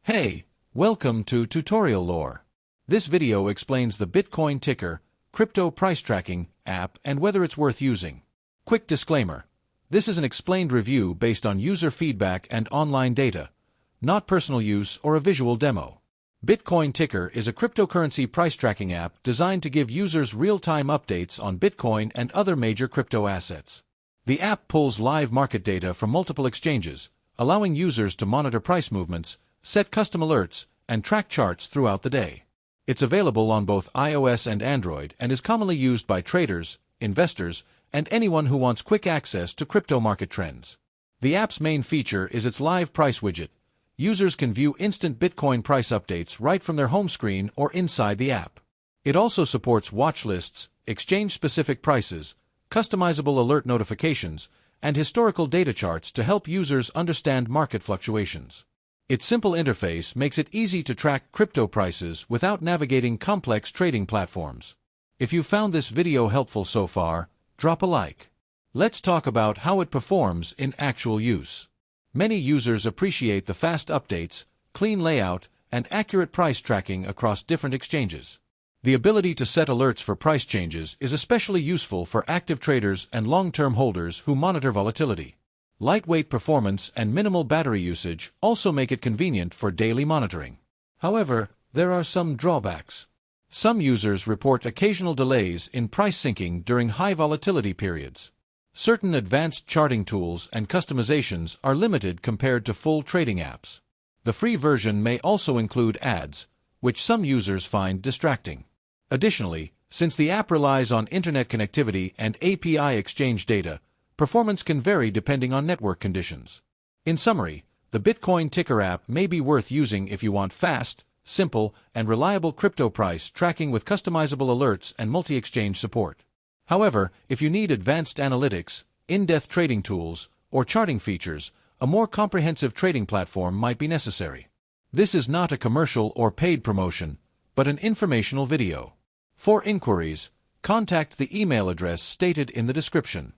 Hey, welcome to Tutorial Lore. This video explains the Bitcoin Ticker crypto price tracking app and whether it's worth using. Quick disclaimer. This is an explained review based on user feedback and online data, not personal use or a visual demo. Bitcoin Ticker is a cryptocurrency price tracking app designed to give users real-time updates on Bitcoin and other major crypto assets. The app pulls live market data from multiple exchanges, allowing users to monitor price movements, set custom alerts, and track charts throughout the day. It's available on both iOS and Android and is commonly used by traders, investors, and anyone who wants quick access to crypto market trends. The app's main feature is its live price widget. Users can view instant Bitcoin price updates right from their home screen or inside the app. It also supports watch lists, exchange-specific prices, customizable alert notifications, and historical data charts to help users understand market fluctuations. Its simple interface makes it easy to track crypto prices without navigating complex trading platforms. If you found this video helpful so far, drop a like. Let's talk about how it performs in actual use. Many users appreciate the fast updates, clean layout, and accurate price tracking across different exchanges. The ability to set alerts for price changes is especially useful for active traders and long-term holders who monitor volatility. Lightweight performance and minimal battery usage also make it convenient for daily monitoring. However, there are some drawbacks. Some users report occasional delays in price syncing during high volatility periods. Certain advanced charting tools and customizations are limited compared to full trading apps. The free version may also include ads, which some users find distracting. Additionally, since the app relies on internet connectivity and API exchange data, performance can vary depending on network conditions. In summary, the Bitcoin Ticker app may be worth using if you want fast, simple, and reliable crypto price tracking with customizable alerts and multi-exchange support. However, if you need advanced analytics, in-depth trading tools, or charting features, a more comprehensive trading platform might be necessary. This is not a commercial or paid promotion, but an informational video. For inquiries, contact the email address stated in the description.